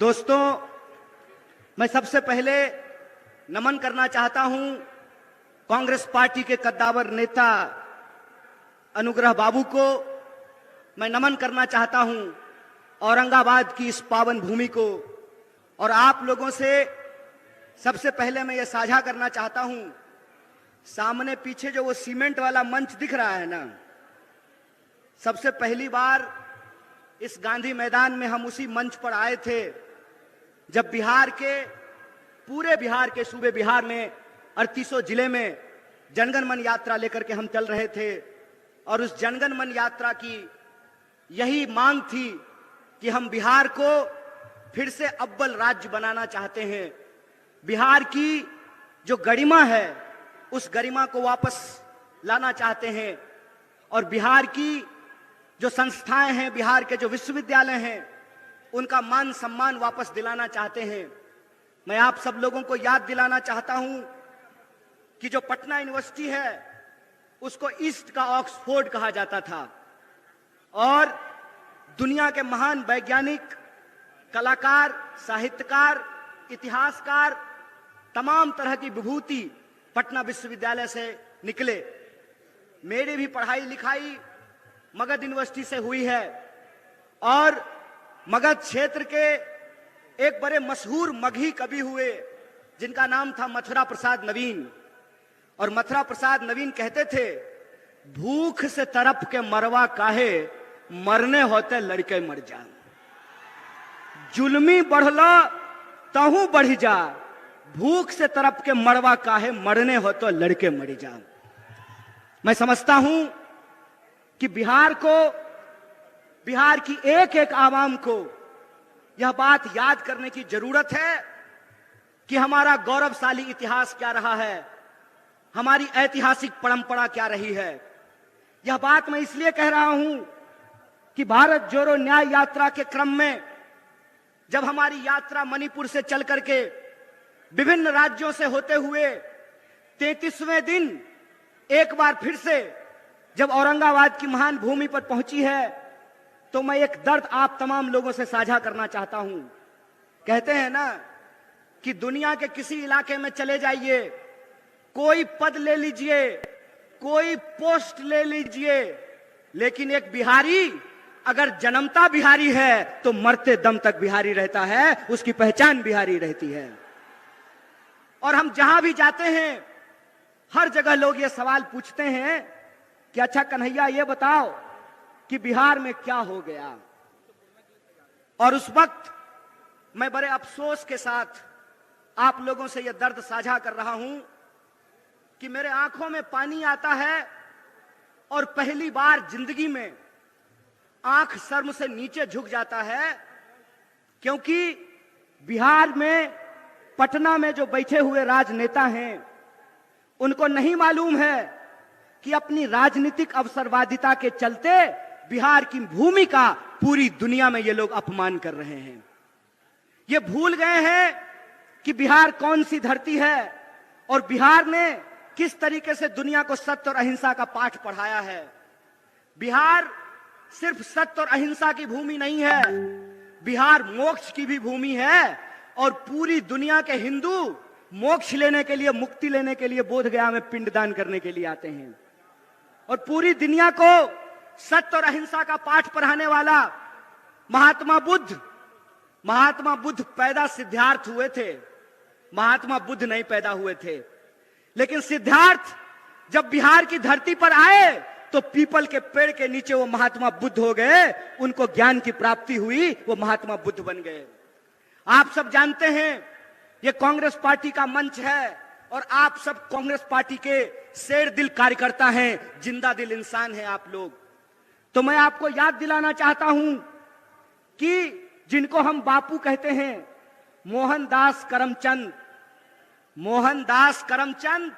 दोस्तों, मैं सबसे पहले नमन करना चाहता हूं कांग्रेस पार्टी के कद्दावर नेता अनुग्रह बाबू को। मैं नमन करना चाहता हूं औरंगाबाद की इस पावन भूमि को। और आप लोगों से सबसे पहले मैं ये साझा करना चाहता हूं, सामने पीछे जो वो सीमेंट वाला मंच दिख रहा है ना, सबसे पहली बार इस गांधी मैदान में हम उसी मंच पर आए थे जब पूरे बिहार के सूबे बिहार में 38 जिले में जनगण मन यात्रा लेकर के हम चल रहे थे। और उस जनगण मन यात्रा की यही मांग थी कि हम बिहार को फिर से अव्वल राज्य बनाना चाहते हैं। बिहार की जो गरिमा है उस गरिमा को वापस लाना चाहते हैं और बिहार की जो संस्थाएं हैं, बिहार के जो विश्वविद्यालय हैं, उनका मान सम्मान वापस दिलाना चाहते हैं। मैं आप सब लोगों को याद दिलाना चाहता हूं कि जो पटना यूनिवर्सिटी है उसको ईस्ट का ऑक्सफोर्ड कहा जाता था और दुनिया के महान वैज्ञानिक, कलाकार, साहित्यकार, इतिहासकार, तमाम तरह की विभूति पटना विश्वविद्यालय से निकले। मेरी भी पढ़ाई लिखाई मगध यूनिवर्सिटी से हुई है और मगध क्षेत्र के एक बड़े मशहूर मगही कवि हुए जिनका नाम था मथुरा प्रसाद नवीन। और मथुरा प्रसाद नवीन कहते थे, भूख से तरफ के मरवा काहे, मरने होते लड़के मर जा। जुल्मी बढ़ला तहू बढ़ी जा, भूख से तरफ के मरवा काहे, मरने हो तो लड़के मर जा। मैं समझता हूं कि बिहार की एक एक आवाम को यह बात याद करने की जरूरत है कि हमारा गौरवशाली इतिहास क्या रहा है, हमारी ऐतिहासिक परंपरा क्या रही है। यह बात मैं इसलिए कह रहा हूं कि भारत जोड़ो न्याय यात्रा के क्रम में जब हमारी यात्रा मणिपुर से चल करके विभिन्न राज्यों से होते हुए 33वें दिन एक बार फिर से जब औरंगाबाद की महान भूमि पर पहुंची है तो मैं एक दर्द आप तमाम लोगों से साझा करना चाहता हूं। कहते हैं ना कि दुनिया के किसी इलाके में चले जाइए, कोई पद ले लीजिए, कोई पोस्ट ले लीजिए, लेकिन एक बिहारी अगर जन्मता बिहारी है तो मरते दम तक बिहारी रहता है, उसकी पहचान बिहारी रहती है। और हम जहां भी जाते हैं हर जगह लोग ये सवाल पूछते हैं कि अच्छा कन्हैया ये बताओ कि बिहार में क्या हो गया। और उस वक्त मैं बड़े अफसोस के साथ आप लोगों से यह दर्द साझा कर रहा हूं कि मेरे आंखों में पानी आता है और पहली बार जिंदगी में आंख शर्म से नीचे झुक जाता है, क्योंकि बिहार में पटना में जो बैठे हुए राजनेता हैं उनको नहीं मालूम है कि अपनी राजनीतिक अवसरवादिता के चलते बिहार की भूमि का पूरी दुनिया में ये लोग अपमान कर रहे हैं। ये भूल गए हैं कि बिहार कौन सी धरती है और बिहार ने किस तरीके से दुनिया को सत्य और अहिंसा का पाठ पढ़ाया है। बिहार सिर्फ सत्य और अहिंसा की भूमि नहीं है, बिहार मोक्ष की भी भूमि है और पूरी दुनिया के हिंदू मोक्ष लेने के लिए, मुक्ति लेने के लिए बोधगया में पिंडदान करने के लिए आते हैं। और पूरी दुनिया को सत्य और अहिंसा का पाठ पढ़ाने वाला महात्मा बुद्ध पैदा सिद्धार्थ हुए थे, महात्मा बुद्ध नहीं पैदा हुए थे। लेकिन सिद्धार्थ जब बिहार की धरती पर आए तो पीपल के पेड़ के नीचे वो महात्मा बुद्ध हो गए, उनको ज्ञान की प्राप्ति हुई, वो महात्मा बुद्ध बन गए। आप सब जानते हैं ये कांग्रेस पार्टी का मंच है और आप सब कांग्रेस पार्टी के शेर दिल कार्यकर्ता हैं, जिंदा दिल इंसान हैं आप लोग। तो मैं आपको याद दिलाना चाहता हूं कि जिनको हम बापू कहते हैं, मोहनदास करमचंद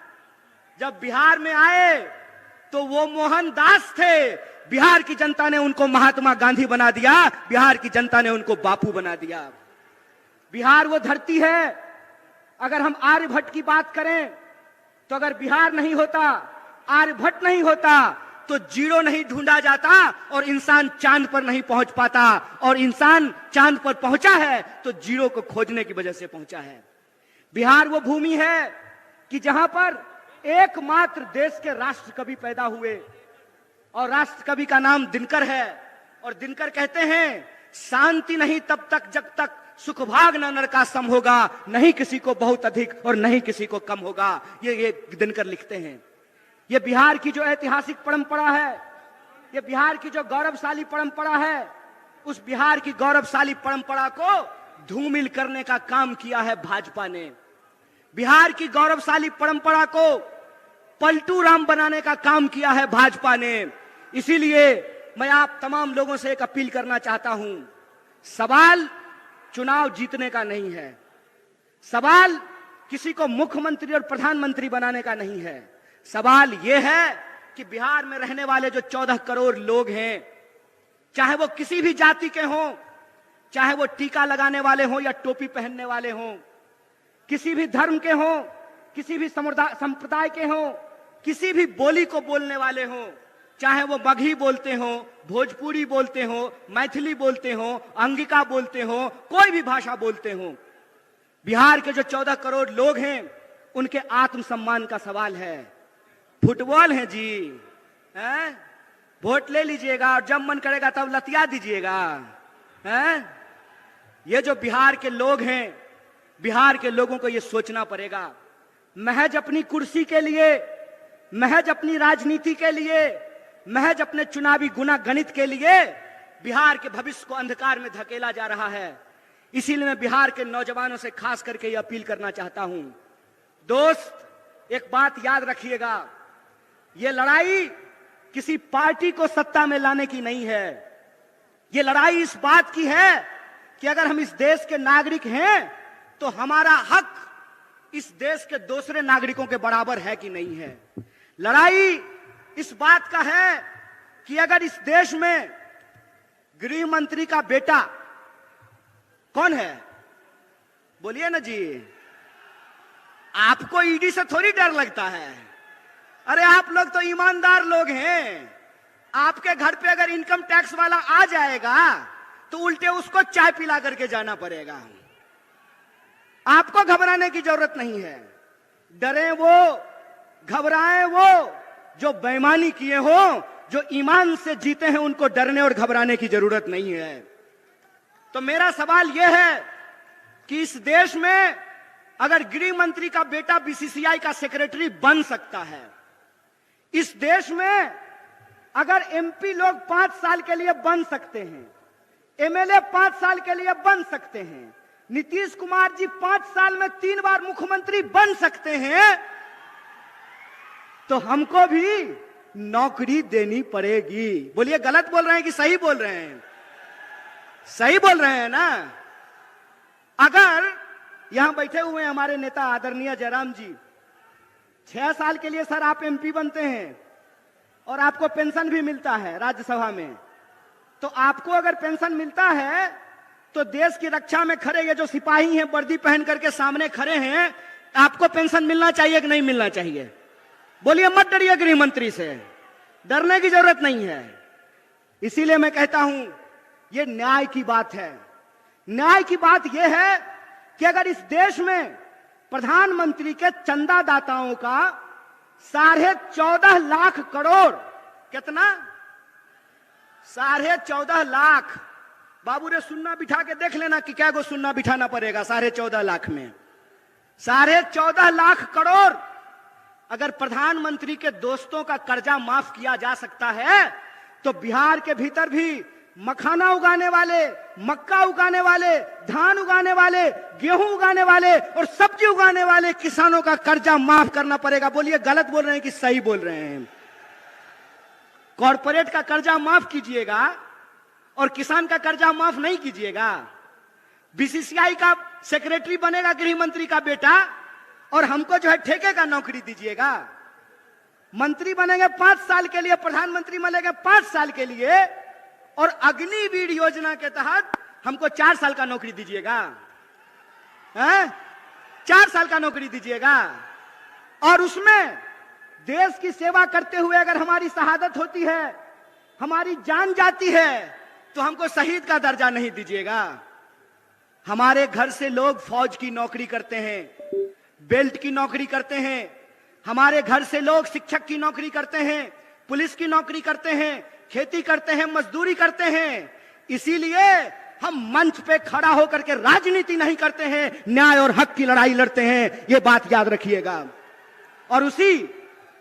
जब बिहार में आए तो वो मोहनदास थे। बिहार की जनता ने उनको महात्मा गांधी बना दिया, बिहार की जनता ने उनको बापू बना दिया। बिहार वो धरती है, अगर हम आर्यभट्ट की बात करें तो अगर बिहार नहीं होता, आर्यभट्ट नहीं होता तो जीरो नहीं ढूंढा जाता और इंसान चांद पर नहीं पहुंच पाता, और इंसान चांद पर पहुंचा है तो जीरो को खोजने की वजह से पहुंचा है। बिहार वो भूमि है कि जहां पर एकमात्र देश के राष्ट्र कवि पैदा हुए, और राष्ट्र कवि का नाम दिनकर है। और दिनकर कहते हैं, शांति नहीं तब तक जब तक सुख भाग न नर का सम होगा, नहीं किसी को बहुत अधिक और नहीं किसी को कम होगा। ये दिनकर लिखते हैं। ये बिहार की जो ऐतिहासिक परंपरा है, ये बिहार की जो गौरवशाली परंपरा है, उस बिहार की गौरवशाली परंपरा को धूमिल करने का काम किया है भाजपा ने। बिहार की गौरवशाली परंपरा को पलटू राम बनाने का काम किया है भाजपा ने। इसीलिए मैं आप तमाम लोगों से एक अपील करना चाहता हूं, सवाल चुनाव जीतने का नहीं है, सवाल किसी को मुख्यमंत्री और प्रधानमंत्री बनाने का नहीं है। सवाल यह है कि बिहार में रहने वाले जो 14 करोड़ लोग हैं, चाहे वो किसी भी जाति के हों, चाहे वो टीका लगाने वाले हों या टोपी पहनने वाले हों, किसी भी धर्म के हों, किसी भी संप्रदाय के हों, किसी भी बोली को बोलने वाले हों, चाहे वो मगही बोलते हो, भोजपुरी बोलते हो, मैथिली बोलते हो, अंगिका बोलते हो, कोई भी भाषा बोलते हो, बिहार के जो 14 करोड़ लोग हैं उनके आत्मसम्मान का सवाल है। फुटबॉल है जी, हैं? वोट ले लीजिएगा और जब मन करेगा तब लतिया दीजिएगा, हैं? ये जो बिहार के लोग हैं, बिहार के लोगों को ये सोचना पड़ेगा। महज अपनी कुर्सी के लिए, महज अपनी राजनीति के लिए, महज अपने चुनावी गुणागणित के लिए बिहार के भविष्य को अंधकार में धकेला जा रहा है। इसीलिए मैं बिहार के नौजवानों से खास करके ये अपील करना चाहता हूं, दोस्त एक बात याद रखिएगा, ये लड़ाई किसी पार्टी को सत्ता में लाने की नहीं है। ये लड़ाई इस बात की है कि अगर हम इस देश के नागरिक हैं तो हमारा हक इस देश के दूसरे नागरिकों के बराबर है कि नहीं है। लड़ाई इस बात का है कि अगर इस देश में गृह मंत्री का बेटा कौन है, बोलिए ना जी, आपको ईडी से थोड़ी डर लगता है। अरे आप लोग तो ईमानदार लोग हैं। आपके घर पे अगर इनकम टैक्स वाला आ जाएगा तो उल्टे उसको चाय पिला करके जाना पड़ेगा। आपको घबराने की जरूरत नहीं है। डरे वो, घबराए वो जो बेईमानी किए हो, जो ईमान से जीते हैं, उनको डरने और घबराने की जरूरत नहीं है। तो मेरा सवाल यह है कि इस देश में अगर गृह मंत्री का बेटा बीसीसीआई का सेक्रेटरी बन सकता है, इस देश में अगर एमपी लोग 5 साल के लिए बन सकते हैं, एमएलए 5 साल के लिए बन सकते हैं, नीतीश कुमार जी 5 साल में 3 बार मुख्यमंत्री बन सकते हैं, तो हमको भी नौकरी देनी पड़ेगी। बोलिए गलत बोल रहे हैं कि सही बोल रहे हैं? सही बोल रहे हैं ना? अगर यहां बैठे हुए हमारे नेता आदरणीय जयराम जी, 6 साल के लिए सर आप एमपी बनते हैं और आपको पेंशन भी मिलता है राज्यसभा में, तो आपको अगर पेंशन मिलता है तो देश की रक्षा में खड़े ये जो सिपाही हैं वर्दी पहन करके सामने खड़े हैं, आपको पेंशन मिलना चाहिए कि नहीं मिलना चाहिए? बोलिए, मत डरिए गृह मंत्री से, डरने की जरूरत नहीं है। इसीलिए मैं कहता हूं ये न्याय की बात है। न्याय की बात यह है कि अगर इस देश में प्रधानमंत्री के चंदादाताओं का 14.5 लाख करोड़, कितना? 14.5 लाख। बाबू रे सुन्ना बिठा के देख लेना कि क्या को सुन्ना बिठाना पड़ेगा 14.5 लाख में। 14.5 लाख करोड़ अगर प्रधानमंत्री के दोस्तों का कर्जा माफ किया जा सकता है, तो बिहार के भीतर भी मखाना उगाने वाले, मक्का उगाने वाले, धान उगाने वाले, गेहूं उगाने वाले और सब्जी उगाने वाले किसानों का कर्जा माफ करना पड़ेगा। बोलिए गलत बोल रहे हैं कि सही बोल रहे हैं? कॉर्पोरेट का कर्जा माफ कीजिएगा और किसान का कर्जा माफ नहीं कीजिएगा। बीसीसीआई का सेक्रेटरी बनेगा गृह मंत्री का बेटा और हमको जो है ठेके का नौकरी दीजिएगा। मंत्री बनेंगे 5 साल के लिए, प्रधानमंत्री बनेंगे 5 साल के लिए, और अग्निवीर योजना के तहत हमको 4 साल का नौकरी दीजिएगा। 4 साल का नौकरी दीजिएगा और उसमें देश की सेवा करते हुए अगर हमारी शहादत होती है, हमारी जान जाती है, तो हमको शहीद का दर्जा नहीं दीजिएगा। हमारे घर से लोग फौज की नौकरी करते हैं, बेल्ट की नौकरी करते हैं, हमारे घर से लोग शिक्षक की नौकरी करते हैं, पुलिस की नौकरी करते हैं, खेती करते हैं, मजदूरी करते हैं। इसीलिए हम मंच पे खड़ा होकर के राजनीति नहीं करते हैं, न्याय और हक की लड़ाई लड़ते हैं। ये बात याद रखिएगा। और उसी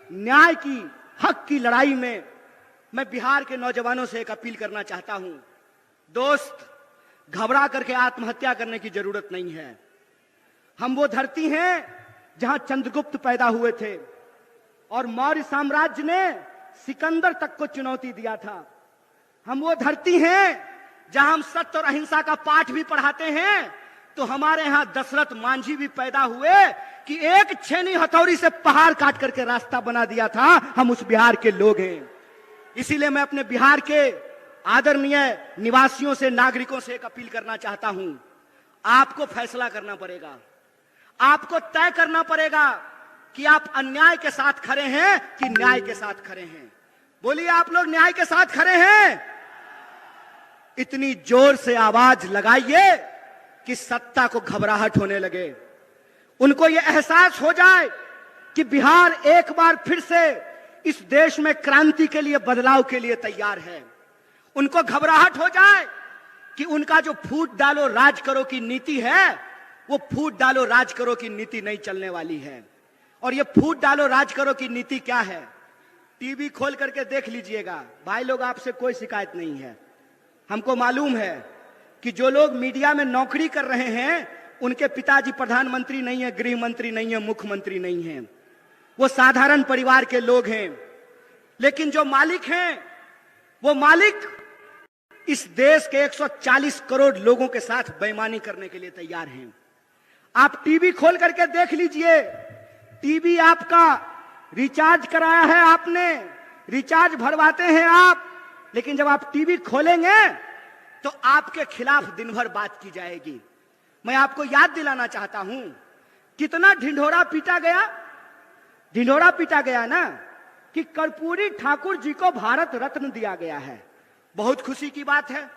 न्याय की, हक की लड़ाई में मैं बिहार के नौजवानों से एक अपील करना चाहता हूं। दोस्त, घबरा करके आत्महत्या करने की जरूरत नहीं है। हम वो धरती हैं जहां चंद्रगुप्त पैदा हुए थे और मौर्य साम्राज्य ने सिकंदर तक को चुनौती दिया था। हम वो धरती हैं जहां हम सत्य और अहिंसा का पाठ भी पढ़ाते हैं। तो हमारे यहां दशरथ मांझी भी पैदा हुए कि एक छेनी हथौड़ी से पहाड़ काट करके रास्ता बना दिया था। हम उस बिहार के लोग हैं। इसीलिए मैं अपने बिहार के आदरणीय निवासियों से, नागरिकों से एक अपील करना चाहता हूं। आपको फैसला करना पड़ेगा, आपको तय करना पड़ेगा कि आप अन्याय के साथ खड़े हैं कि न्याय के साथ खड़े हैं। बोलिए, आप लोग न्याय के साथ खड़े हैं? इतनी जोर से आवाज लगाइए कि सत्ता को घबराहट होने लगे, उनको यह एहसास हो जाए कि बिहार एक बार फिर से इस देश में क्रांति के लिए, बदलाव के लिए तैयार है। उनको घबराहट हो जाए कि उनका जो फूट डालो राज करो की नीति है, वो फूट डालो राज करो की नीति नहीं चलने वाली है। और ये फूट डालो राज करो की नीति क्या है? टीवी खोल करके देख लीजिएगा। भाई लोग, आपसे कोई शिकायत नहीं है। हमको मालूम है कि जो लोग मीडिया में नौकरी कर रहे हैं, उनके पिताजी प्रधानमंत्री नहीं है, गृह मंत्री नहीं है, मुख्यमंत्री नहीं है। वो साधारण परिवार के लोग हैं। लेकिन जो मालिक हैं, वो मालिक इस देश के 140 करोड़ लोगों के साथ बेईमानी करने के लिए तैयार हैं। आप टीवी खोल करके देख लीजिए। टीवी आपका रिचार्ज कराया है आपने, रिचार्ज भरवाते हैं आप, लेकिन जब आप टीवी खोलेंगे तो आपके खिलाफ दिन भर बात की जाएगी। मैं आपको याद दिलाना चाहता हूं, कितना ढिंढोरा पीटा गया। ढिंढोरा पीटा गया ना कि कर्पूरी ठाकुर जी को भारत रत्न दिया गया है। बहुत खुशी की बात है,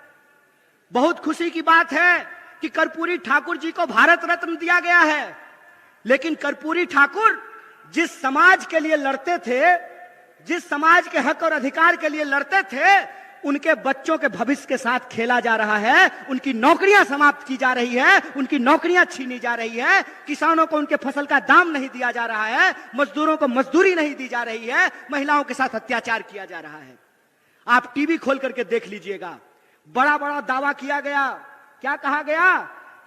बहुत खुशी की बात है कि कर्पूरी ठाकुर जी को भारत रत्न दिया गया है। लेकिन कर्पूरी ठाकुर जिस समाज के लिए लड़ते थे, जिस समाज के हक और अधिकार के लिए लड़ते थे, उनके बच्चों के भविष्य के साथ खेला जा रहा है। उनकी नौकरियां समाप्त की जा रही है, उनकी नौकरियां छीनी जा रही है। किसानों को उनके फसल का दाम नहीं दिया जा रहा है, मजदूरों को मजदूरी नहीं दी जा रही है, महिलाओं के साथ अत्याचार किया जा रहा है। आप टीवी खोल करके देख लीजिएगा। बड़ा बड़ा दावा किया गया। क्या कहा गया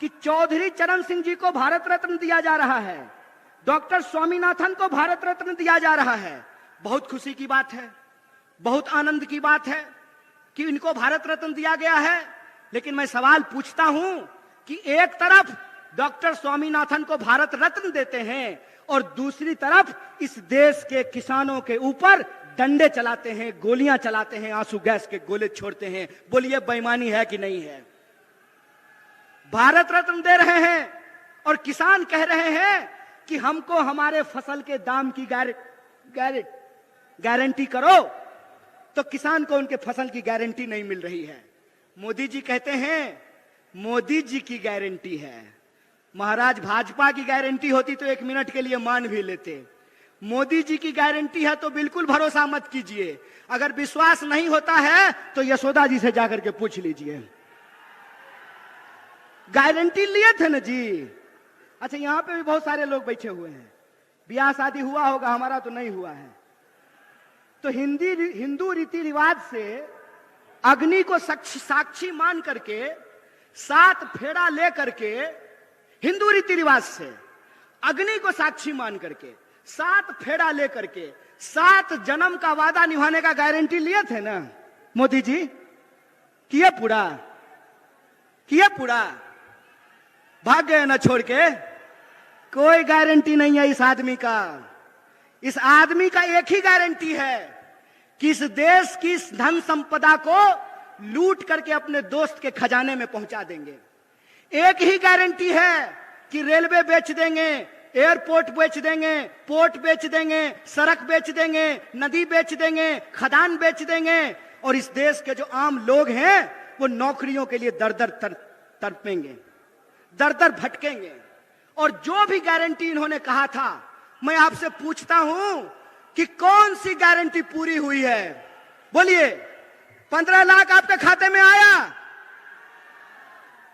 कि चौधरी चरण सिंह जी को भारत रत्न दिया जा रहा है, डॉक्टर स्वामीनाथन को भारत रत्न दिया जा रहा है। बहुत खुशी की बात है, बहुत आनंद की बात है कि इनको भारत रत्न दिया गया है। लेकिन मैं सवाल पूछता हूं कि एक तरफ डॉक्टर स्वामीनाथन को भारत रत्न देते हैं और दूसरी तरफ इस देश के किसानों के ऊपर डंडे चलाते हैं, गोलियां चलाते हैं, आंसू गैस के गोले छोड़ते हैं। बोलिए, बेईमानी है कि नहीं है? भारत रत्न दे रहे हैं और किसान कह रहे हैं कि हमको हमारे फसल के दाम की गारंटी करो, तो किसान को उनके फसल की गारंटी नहीं मिल रही है। मोदी जी कहते हैं मोदी जी की गारंटी है। महाराज, भाजपा की गारंटी होती तो 1 मिनट के लिए मान भी लेते। मोदी जी की गारंटी है तो बिल्कुल भरोसा मत कीजिए। अगर विश्वास नहीं होता है तो यशोदा जी से जाकर के पूछ लीजिए। गारंटी लिए थे ना जी। अच्छा, यहां पे भी बहुत सारे लोग बैठे हुए हैं। ब्याह शादी हुआ होगा, हमारा तो नहीं हुआ है। तो हिंदू रीति रिवाज से अग्नि को साक्षी मान करके 7 फेरा ले करके, हिंदू रीति रिवाज से अग्नि को साक्षी मान करके 7 फेरा ले करके 7 जन्म का वादा निभाने का गारंटी लिए थे ना मोदी जी? किए पूरा? किए पूरा? भाग गए ना छोड़ के? कोई गारंटी नहीं है इस आदमी का। इस आदमी का एक ही गारंटी है कि इस देश की इस धन संपदा को लूट करके अपने दोस्त के खजाने में पहुंचा देंगे। एक ही गारंटी है कि रेलवे बेच देंगे, एयरपोर्ट बेच देंगे, पोर्ट बेच देंगे, सड़क बेच देंगे, नदी बेच देंगे, खदान बेच देंगे, और इस देश के जो आम लोग हैं वो नौकरियों के लिए दर दर तड़पेंगे, दर दर भटकेंगे। और जो भी गारंटी इन्होंने कहा था, मैं आपसे पूछता हूं कि कौन सी गारंटी पूरी हुई है? बोलिए। 15 लाख आपके खाते में आया?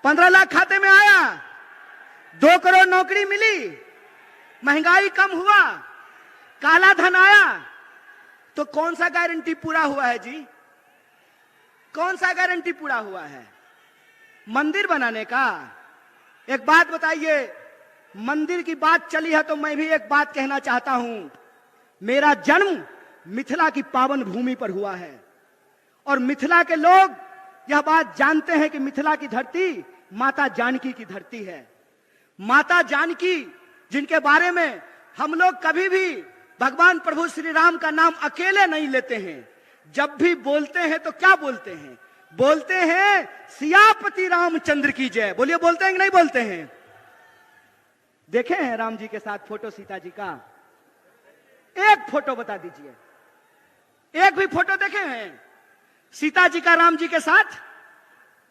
15 लाख खाते में आया? 2 करोड़ नौकरी मिली? महंगाई कम हुआ? काला धन आया? तो कौन सा गारंटी पूरा हुआ है जी? कौन सा गारंटी पूरा हुआ है? मंदिर बनाने का? एक बात बताइए, मंदिर की बात चली है तो मैं भी एक बात कहना चाहता हूं। मेरा जन्म मिथिला की पावन भूमि पर हुआ है, और मिथिला के लोग यह बात जानते हैं कि मिथिला की धरती माता जानकी की धरती है। माता जानकी, जिनके बारे में हम लोग कभी भी भगवान प्रभु श्री राम का नाम अकेले नहीं लेते हैं। जब भी बोलते हैं तो क्या बोलते हैं? बोलते हैं सियापति रामचंद्र की जय। बोलिए, बोलते हैं कि नहीं बोलते हैं? देखे हैं राम जी के साथ फोटो सीता जी का? एक फोटो बता दीजिए, एक भी फोटो देखे हैं सीता जी का राम जी के साथ?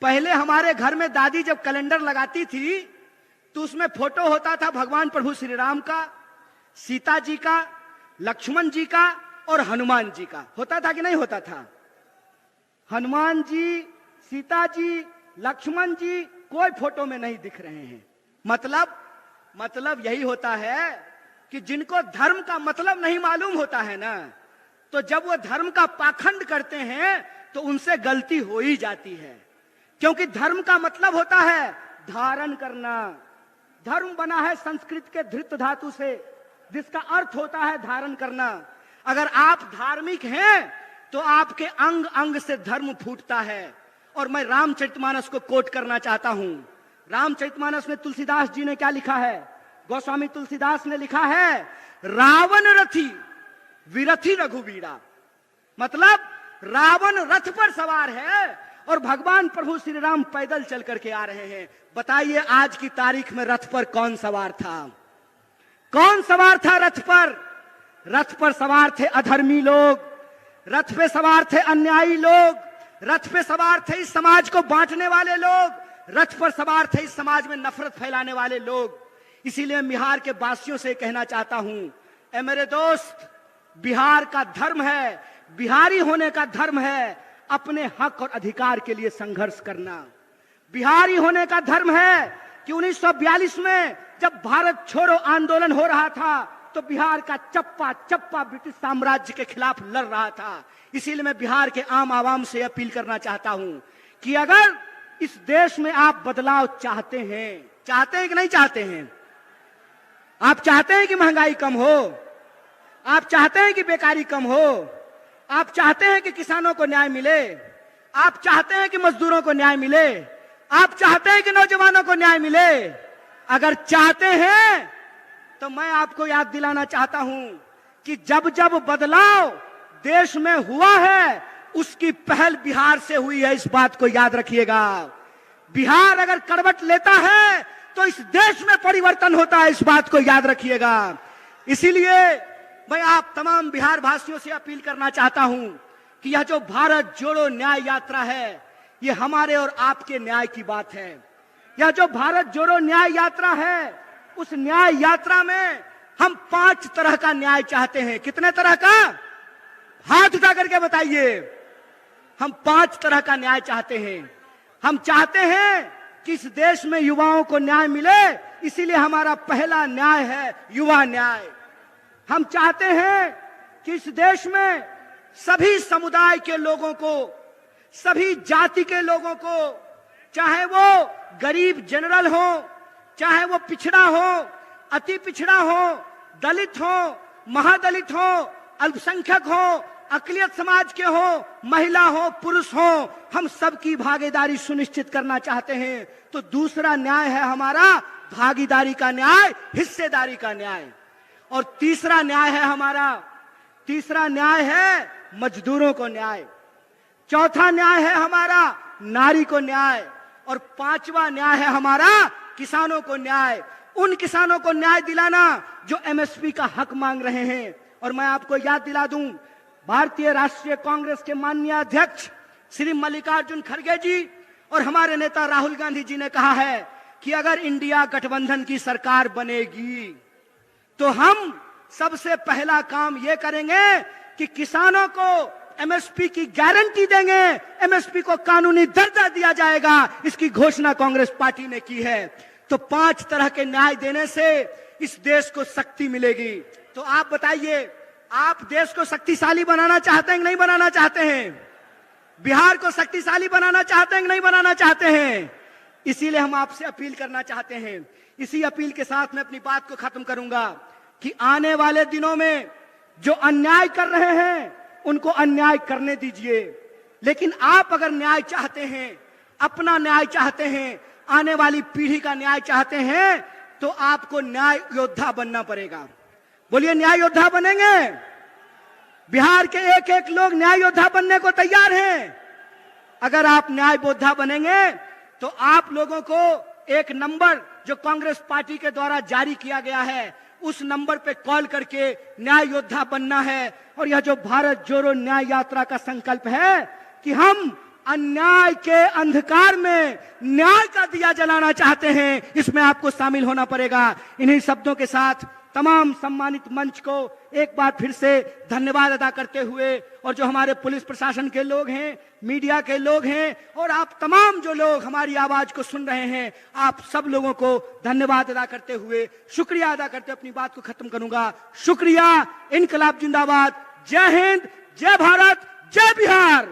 पहले हमारे घर में दादी जब कैलेंडर लगाती थी तो उसमें फोटो होता था भगवान प्रभु श्री राम का, सीता जी का, लक्ष्मण जी का और हनुमान जी का। होता था कि नहीं होता था? हनुमान जी, सीता जी, लक्ष्मण जी कोई फोटो में नहीं दिख रहे हैं। मतलब यही होता है कि जिनको धर्म का मतलब नहीं मालूम होता है ना, तो जब वो धर्म का पाखंड करते हैं तो उनसे गलती हो ही जाती है। क्योंकि धर्म का मतलब होता है धारण करना। धर्म बना है संस्कृत के धृत धातु से, जिसका अर्थ होता है धारण करना। अगर आप धार्मिक हैं तो आपके अंग अंग से धर्म फूटता है। और मैं रामचरितमानस को कोट करना चाहता हूं। रामचरितमानस में तुलसीदास जी ने क्या लिखा है? गोस्वामी तुलसीदास ने लिखा है, रावण रथी विरथी रघुवीरा। मतलब रावण रथ पर सवार है और भगवान प्रभु श्री राम पैदल चल करके आ रहे हैं। बताइए आज की तारीख में रथ पर कौन सवार था? कौन सवार था रथ पर? रथ पर सवार थे अधर्मी लोग, रथ पे सवार थे अन्यायी लोग, रथ पे सवार थे इस समाज को बांटने वाले लोग, रथ पर सवार थे इस समाज में नफरत फैलाने वाले लोग। इसीलिए बिहार के वासियों से कहना चाहता हूं, ए मेरे दोस्त, बिहार का धर्म है, बिहारी होने का धर्म है अपने हक और अधिकार के लिए संघर्ष करना। बिहारी होने का धर्म है कि 1942 में जब भारत छोड़ो आंदोलन हो रहा था तो बिहार का चप्पा चप्पा ब्रिटिश साम्राज्य के खिलाफ लड़ रहा था। इसीलिए मैं बिहार के आम आवाम से अपील करना चाहता हूं कि अगर इस देश में आप बदलाव चाहते हैं कि नहीं चाहते हैं? आप चाहते हैं कि महंगाई कम हो? आप चाहते हैं कि बेकारी कम हो? आप चाहते हैं कि किसानों को न्याय मिले? आप चाहते हैं कि मजदूरों को न्याय मिले? आप चाहते हैं कि नौजवानों को न्याय मिले? अगर चाहते हैं तो मैं आपको याद दिलाना चाहता हूं कि जब जब बदलाव देश में हुआ है उसकी पहल बिहार से हुई है। इस बात को याद रखिएगा। बिहार अगर करवट लेता है तो इस देश में परिवर्तन होता है। इस बात को याद रखिएगा। इसीलिए मैं आप तमाम बिहार वासियों से अपील करना चाहता हूं कि यह जो भारत जोड़ो न्याय यात्रा है, ये हमारे और आपके न्याय की बात है। यह जो भारत जोड़ो न्याय यात्रा है, उस न्याय यात्रा में हम 5 तरह का न्याय चाहते हैं। कितने तरह का? हाथ उठा करके बताइए। हम 5 तरह का न्याय चाहते हैं। हम चाहते हैं कि इस देश में युवाओं को न्याय मिले, इसीलिए हमारा पहला न्याय है युवा न्याय। हम चाहते हैं कि इस देश में सभी समुदाय के लोगों को, सभी जाति के लोगों को, चाहे वो गरीब जनरल हो, चाहे वो पिछड़ा हो, अति पिछड़ा हो, दलित हो, महादलित हो, अल्पसंख्यक हो, अकलियत समाज के हो, महिला हो, पुरुष हो, हम सबकी भागीदारी सुनिश्चित करना चाहते हैं। तो दूसरा न्याय है हमारा भागीदारी का न्याय, हिस्सेदारी का न्याय। और तीसरा न्याय है मजदूरों को न्याय। चौथा न्याय है हमारा नारी को न्याय। और 5वां न्याय है हमारा किसानों को न्याय। उन किसानों को न्याय दिलाना जो एमएसपी का हक मांग रहे हैं। और मैं आपको याद दिला दूं, भारतीय राष्ट्रीय कांग्रेस के माननीय अध्यक्ष श्री मल्लिकार्जुन खड़गे जी और हमारे नेता राहुल गांधी जी ने कहा है कि अगर इंडिया गठबंधन की सरकार बनेगी तो हम सबसे पहला काम यह करेंगे कि किसानों को एमएसपी की गारंटी देंगे, एमएसपी को कानूनी दर्जा दिया जाएगा। इसकी घोषणा कांग्रेस पार्टी ने की है। तो 5 तरह के न्याय देने से इस देश को शक्ति मिलेगी। तो आप बताइए, आप देश को शक्तिशाली बनाना चाहते हैं कि नहीं बनाना चाहते हैं? बिहार को शक्तिशाली बनाना चाहते हैं कि नहीं बनाना चाहते हैं? इसीलिए हम आपसे अपील करना चाहते हैं। इसी अपील के साथ मैं अपनी बात को खत्म करूंगा कि आने वाले दिनों में जो अन्याय कर रहे हैं उनको अन्याय करने दीजिए, लेकिन आप अगर न्याय चाहते हैं, अपना न्याय चाहते हैं, आने वाली पीढ़ी का न्याय चाहते हैं, तो आपको न्याय योद्धा बनना पड़ेगा। बोलिए, न्याय योद्धा बनेंगे? बिहार के एक एक लोग न्याय योद्धा बनने को तैयार हैं। अगर आप न्याय योद्धा बनेंगे तो आप लोगों को एक नंबर जो कांग्रेस पार्टी के द्वारा जारी किया गया है, उस नंबर पे कॉल करके न्याय योद्धा बनना है। और यह जो भारत जोड़ो न्याय यात्रा का संकल्प है कि हम अन्याय के अंधकार में न्याय का दिया जलाना चाहते हैं, इसमें आपको शामिल होना पड़ेगा। इन्हीं शब्दों के साथ तमाम सम्मानित मंच को एक बार फिर से धन्यवाद अदा करते हुए, और जो हमारे पुलिस प्रशासन के लोग हैं, मीडिया के लोग हैं, और आप तमाम जो लोग हमारी आवाज को सुन रहे हैं, आप सब लोगों को धन्यवाद अदा करते हुए, शुक्रिया अदा करते अपनी बात को खत्म करूंगा। शुक्रिया। इनकलाब जिंदाबाद। जय हिंद, जय भारत, जय बिहार।